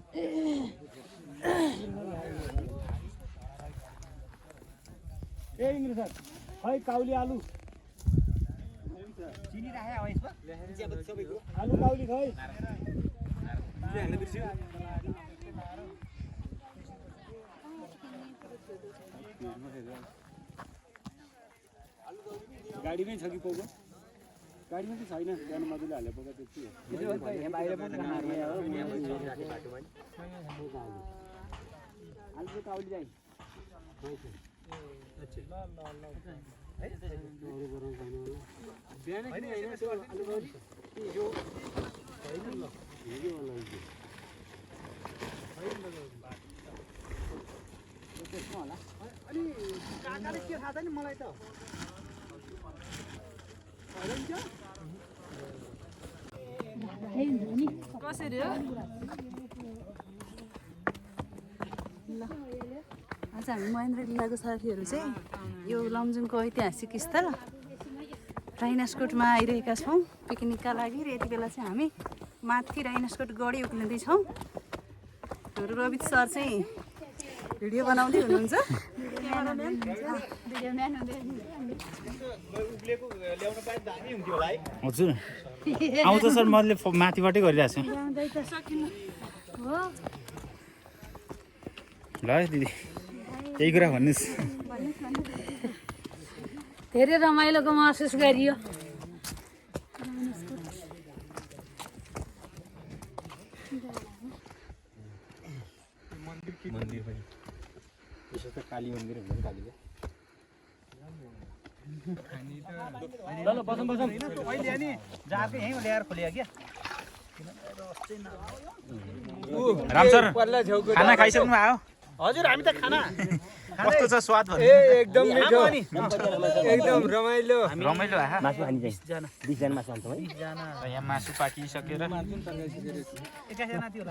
ए English sir खै काउली आलु चिनी राखे हो यसमा आलु काउली खै गाडीमै छ कि पोको गाडीमा चाहिँ छैन बिहान मजाले हाले पोको त्यति हो आलु काउली जाइ अनि काकाले के थाहा छैन मलाई त कसरी हो आज हामी महेन्द्र जिल्लाको साथीहरू चाहिँ यो लमजुङको ऐतिहासिक स्थल राइनासकोटमा आइरहेका छौँ पिकनिकका लागि र यति बेला चाहिँ हामी माथि राइनासकोट गढी उक्लिँदैछौँ हाम्रो रवित सर चाहिँ भिडियो बनाउँदै हुनुहुन्छ हजुर आउँछ सर मैले माथिबाटै गरिरहेको छु ल दिदी त्यही कुरा भन्नुहोस् धेरै रमाइलोको महसुस गरियो मन्दिर पनि विशेष त काली मन्दिर हुन्छ कालीको ल ल बसौँ बसौँ अहिले नि जाके यहीँ ल्याएर खोलियो क्या राम सर खाना खाइसक्नु भयो हजुर हामी त खाना कस्तो छ स्वाद भन्नु एकदम मिठो एकदम रमाइलो रमाइलो आहा मासु खाने चाहिँ 20 जना मासु आउँछ है यहाँ मासु पाकिसकेर एकजना थियो ल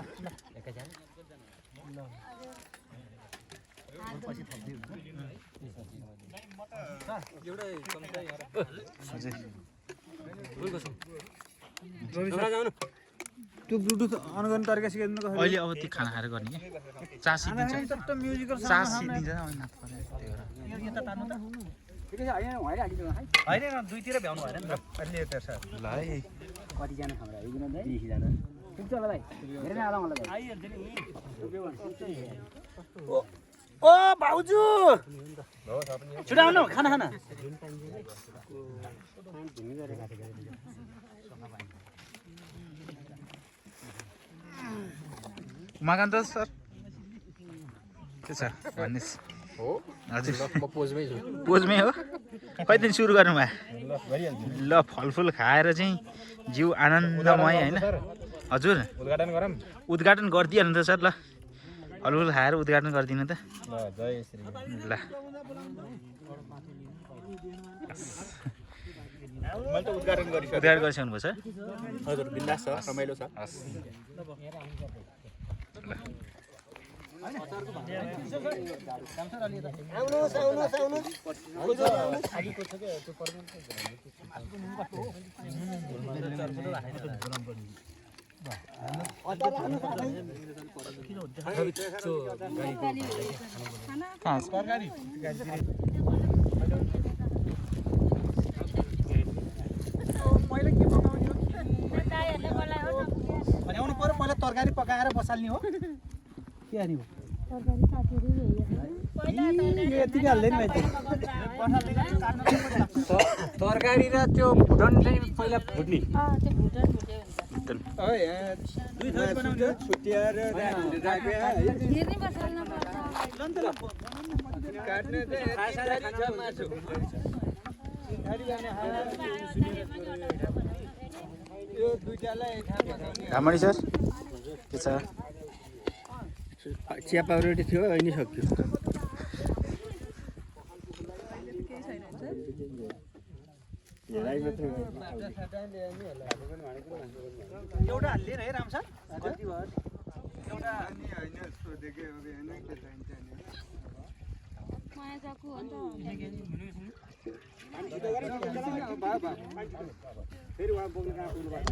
त्यो ब्लुटुथ अन गर्ने तरिका सिकाइदिनु कसरी अहिले अब त्यो खाना खाएर गर्ने क्या चासी दिन्छ चासी दिन्छ यता तान्नु त ठिकै छ हैन हैन हालिदिनु है हैन दुईतिर भ्याउनु भएन नि त अहिले यता छ ल है कति जना खाम्रो हैन 20 जना पुग्छ होला भाइ धेरै नै आला मलाई भाइ आइहाल्छ नि ओ भाउजू छिटो आउनु खाना खाना उमाकान्त सर के छ भन्नुहोस् हो हजुर म पोजमै छु पोजमै हो कहिलेदेखि सुरु गर्नुभयो ल फलफुल खाएर चाहिँ जिउ आनन्दमय होइन हजुर उद्घाटन गरौँ उद्घाटन गरिदिइहाल्नु त सर ल फलफुल खाएर उद्घाटन गरिदिनु त ल जय श्री ल मैले त उद्घाटन उद्घाटन गरिसक्नु भयो सर हजुर बिन्दास छ रमाइलो छ आउनुहोस् आउनुहोस् आउनुहोस् बनाउनु पर्यो पहिला तरकारी पकाएर बसाल्ने हो के हाल्ने हो यति हाल्दैन तरकारी र त्यो भुटन चाहिँ पहिला फुट्ने दुई थरी बनाउने छुट्याएर रामणी सर के छ चिया पाउरोटी थियो अहिले सक्यो एउटा हाल्दैन है राम सर कति भयो एउटा हैन सोधेकै हो कि हैन के चाहिन्छ नि माया जाकु अन्त फेरि उहाँ बोक्नु कहाँ पुग्नु पर्छ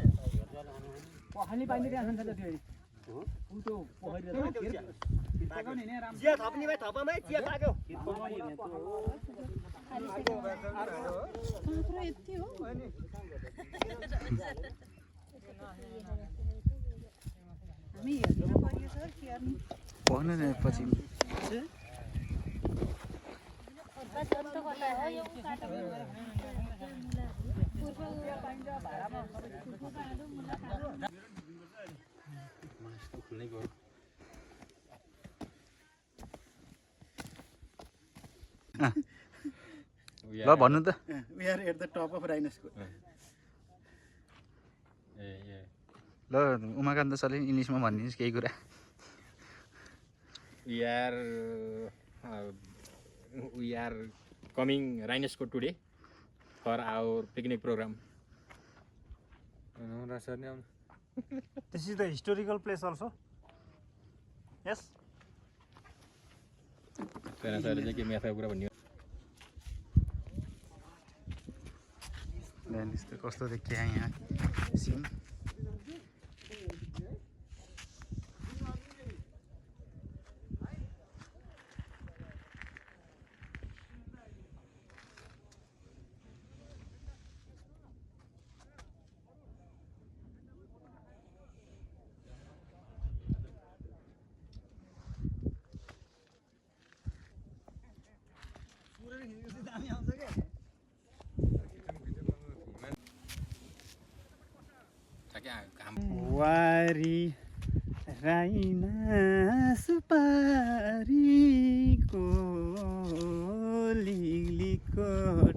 पखाली पानी त्यहाँ छ नि त त्यो चिया थप्ने भाइ थपमै चिया पाक्यो काँक्रो यति हो हामी हेर्न पर्यो सर के गर्ने भन्नु न पछि ल भन्नु त we are at the top of राइनोस्कोट ल उमाकान्त सरले इङ्ग्लिसमा भनिदिनुहोस् केही कुरा we are coming Rhinoscope today for our picnic program. This is the historical place also yes Karena saya ada kimi apa कुरा भन्नु बिहान यस्तो कस्तो देखियो यहाँ सिन वारी राइना सुपारीको लिगलिकोट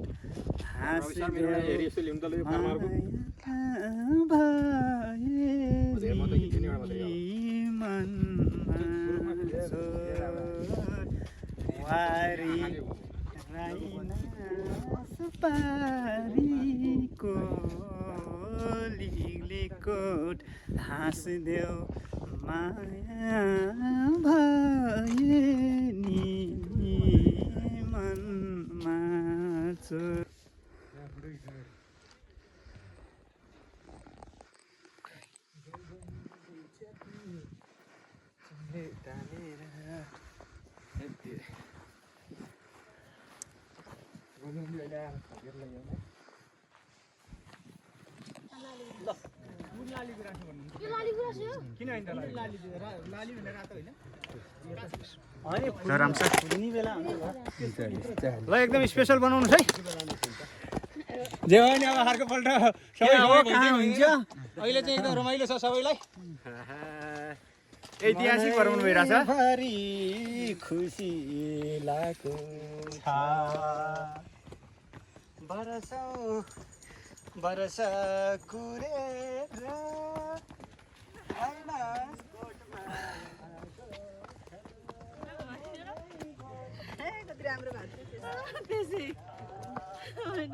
वारी राइना सुपारीको लिगलिकोट हाँस्देऊ माया भए नि मनमा चोट ल एकदम स्पेशल बनाउनुस् है जे हो नि अब अर्कोपल्ट सबै हुन्छ अहिले चाहिँ एकदम रमाइलो छ सबैलाई ऐतिहासिक भ्रमण भइरहेछ भरि खुसी लागो बरस कुरेर कति राम्रो भएको थियो त्यसै होइन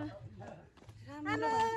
राम्रो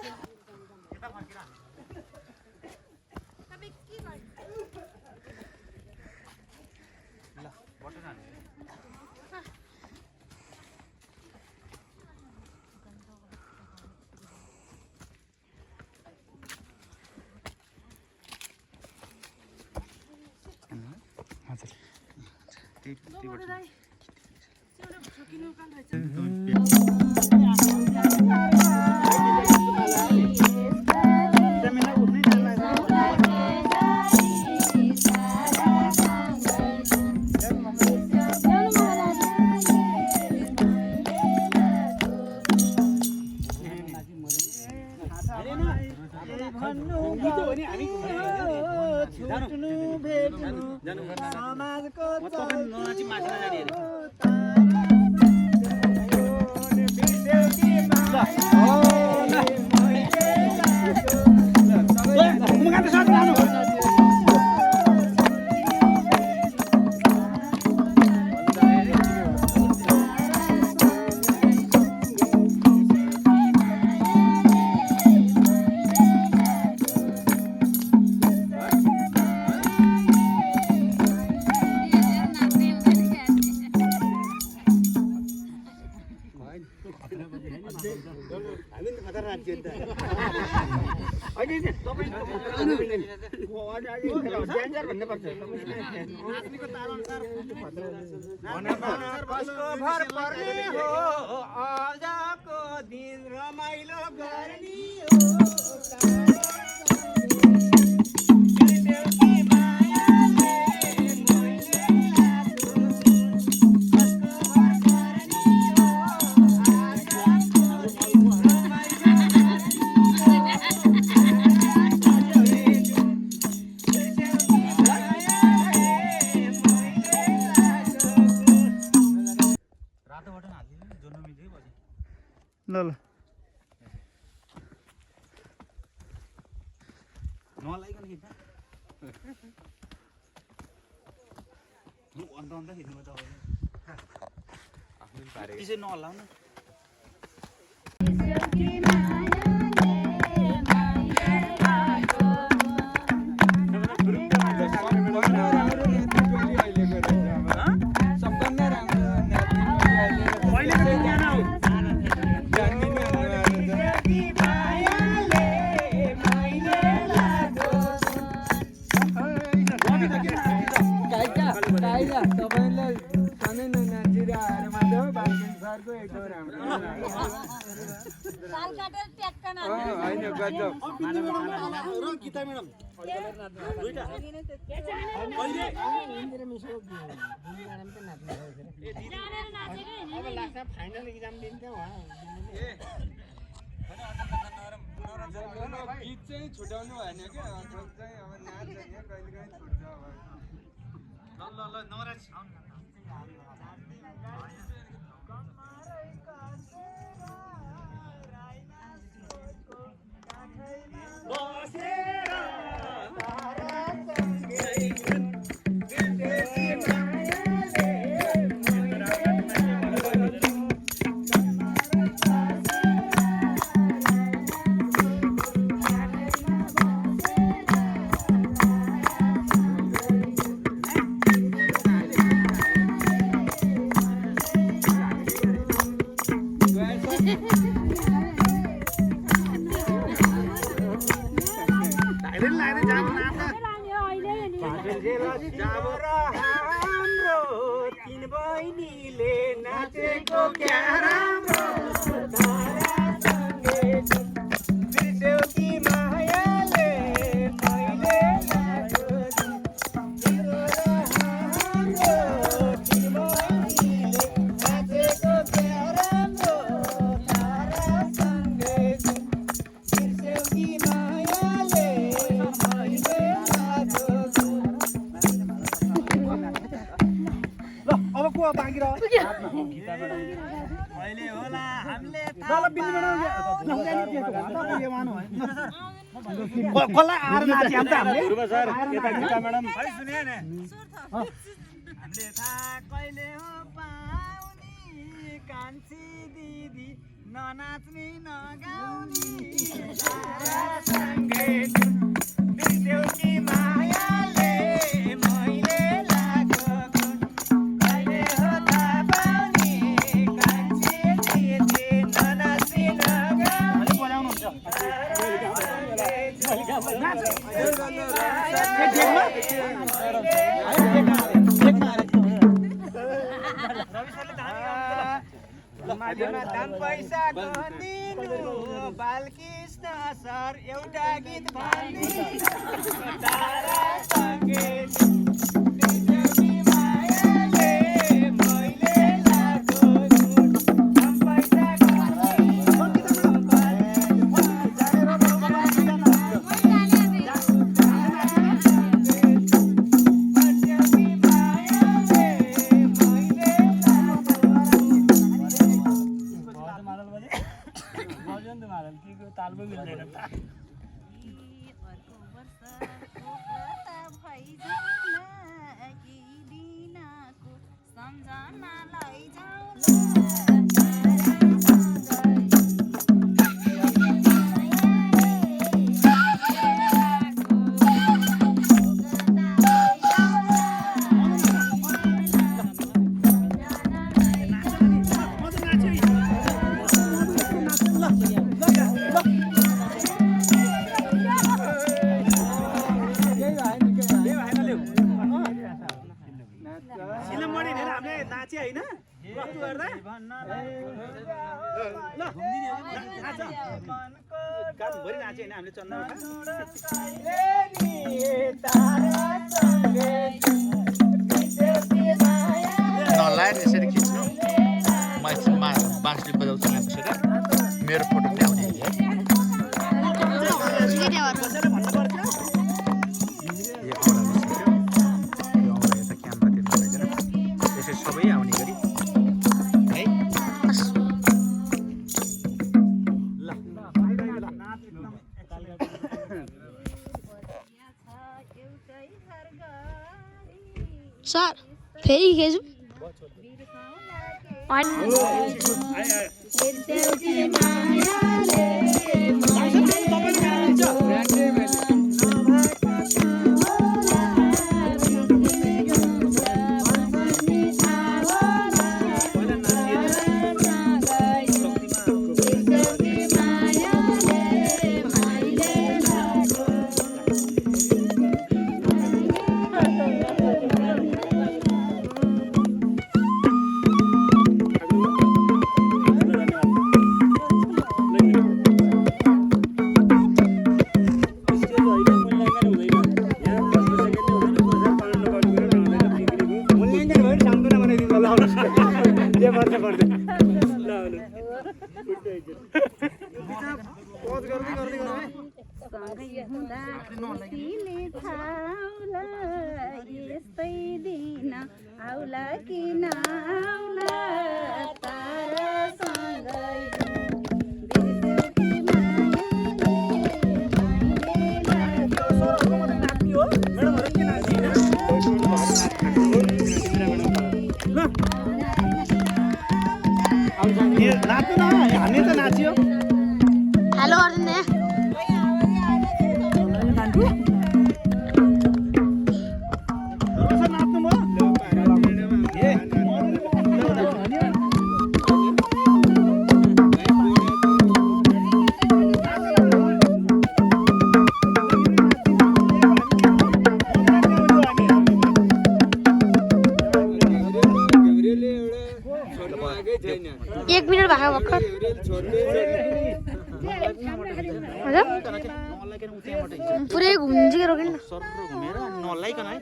भन्नुपर्छ कसको भर पर्ने हो आजको दिन रमाइलो गर्ने ल ल नलाइकन खिच्न अन्त अन्त खिच्नु त त्यसै नहल्लाउनु तपाईँलाई सानै नाचेर आएर मात्र बालकेन सरको एकदम राम्रो होइन गजब गीता म्याडम फाइनल इक्जाम दिन्छ गीत चाहिँ छुट्याउनु भएन क्या चाहिँ अब नाच कहिले कहिले छुट्छ अब ल नराज कसलाई आएर नाच्यौँ त हामीले हामीले थाहा कहिले हो पाउने कान्छी दिदी ननाच्ने नगाउने सँगै बिर्स्यौ कि मायाले मैले लागेको कहिले हो थाहा पाउने कान्छी दिदी ननाच्ने दाम पैसा गनिनु बालकृष्ण सर एउटा गीत अर्को वर्ष नाचे होइन प्लस 2 गर्दा ल नाच गाउँभरि नाचे होइन हामीले चन्दा नलायक यसरी खिच्नु म एकछिनमा बाँसुरी बजाउँछु यहाँ बसेर मेरो फोटो ल्याउने है सबै आउने गरी है सर फेरि खेजु यस्तै दिन आउला कि नआउला तारासँगै नाच्नु न हामी त नाच्यो हेलो अर्जुन एक मिनट भएको भर्खर पुरै घुम्छु रोकिन घुमेर नलाइकन है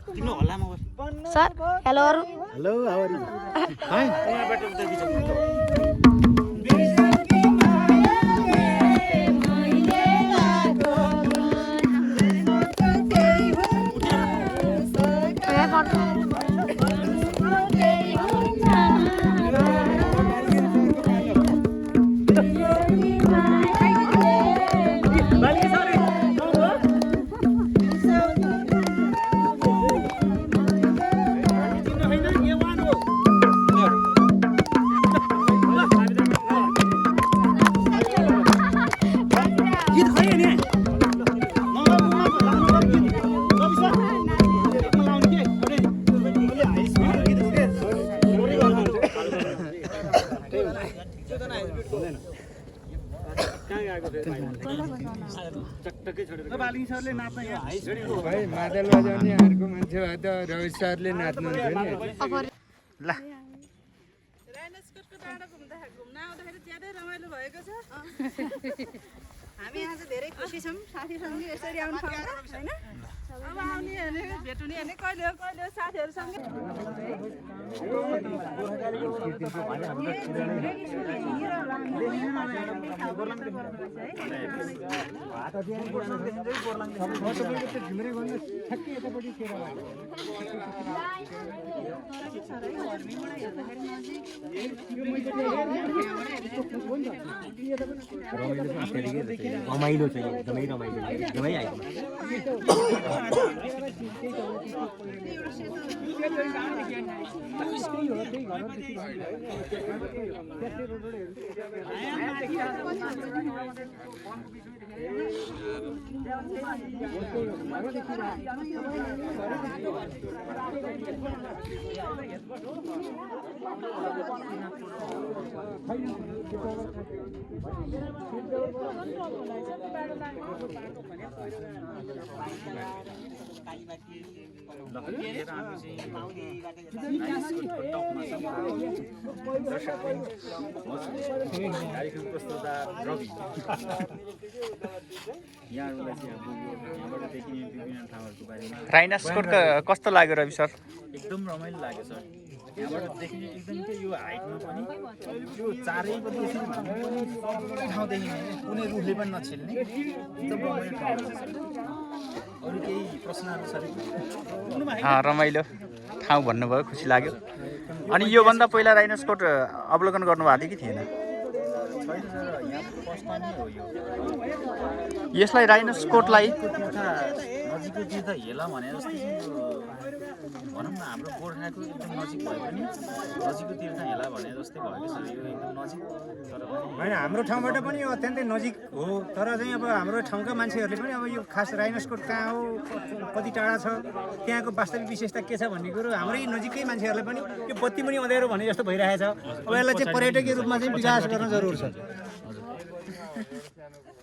तिम्रो हल्लामा sir hello hello how are you भाइ मादल बजाउने अर्को मान्छे भए त रवि सरले नाच्नुहुन्थ्यो नि ल घुम्न आउँदाखेरि ज्यादै रमाइलो भएको छ हामी यहाँ चाहिँ धेरै खुसी छौँ साथीसँग यसरी आउनु पाउँदा होइन अब आउने भने भेट हुने भने कहिले हो साथीहरूसँग रमाइलो चाहिँ एकदमै रमाइलो एकदमै आएको ल लिएर हामी चाहिँ राइनस्कोटको टपमा छौँ। दर्शक पनि कार्यक्रम प्रस्तुता रवि यहाँहरूलाई चाहिँ यहाँबाट देखिने विभिन्न ठाउँहरूको बारेमा राइनस्कोट कस्तो लाग्यो रवि सर? एकदम रमाइलो लाग्यो सर। यहाँबाट देखिने एकदम के यो हाइटमा पनि यो चारैपट्टि यसरी भन्नु पनि सबैवटा ठाउँ देखिने कुनै रुखले पनि नछेल्ने एकदम रमाइलो ठाउँ छ सर। अरू केही प्रश्नहरू छ? रमाइलो ठाउँ भन्नुभयो, खुसी लाग्यो। अनि योभन्दा पहिला राइनस्कोट अवलोकन गर्नुभएको थियो कि थिएन? यसलाई राइनस्कोटलाई नजिकै तीर्थ हेला भने जस्तै भनौँ न, हाम्रो गोर्खाको एकदम नजिक भए पनि नजिकको तीर्थ हेला भने जस्तै भयो कि सर। यो एकदम नजिक तर होइन, हाम्रो ठाउँबाट पनि यो अत्यन्तै नजिक हो। तर चाहिँ अब हाम्रो ठाउँका मान्छेहरूले पनि अब यो खास राइनस्कोट कहाँ हो, कति टाढा छ, त्यहाँको वास्तविक विशेषता के छ भन्ने कुरो हाम्रै नजिकै मान्छेहरूलाई पनि यो बत्ती पनि अँध्यारो भने जस्तो भइरहेछ। अब यसलाई चाहिँ पर्यटकीय रूपमा चाहिँ विकास गर्न जरुर छ।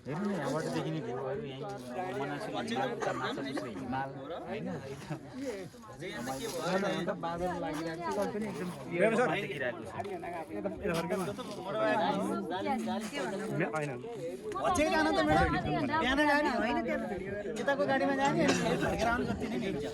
हेर्नु न, यहाँबाट देखिने भ्यूहरू यहीँ हिमाल होइन बादल लागिरहेको पनि एकदम देखिरहेको छ। जान त म्याडम बिहान जाने होइन, यताको गाडीमा जाने फर्केर आउनु जति नै हुन्छ।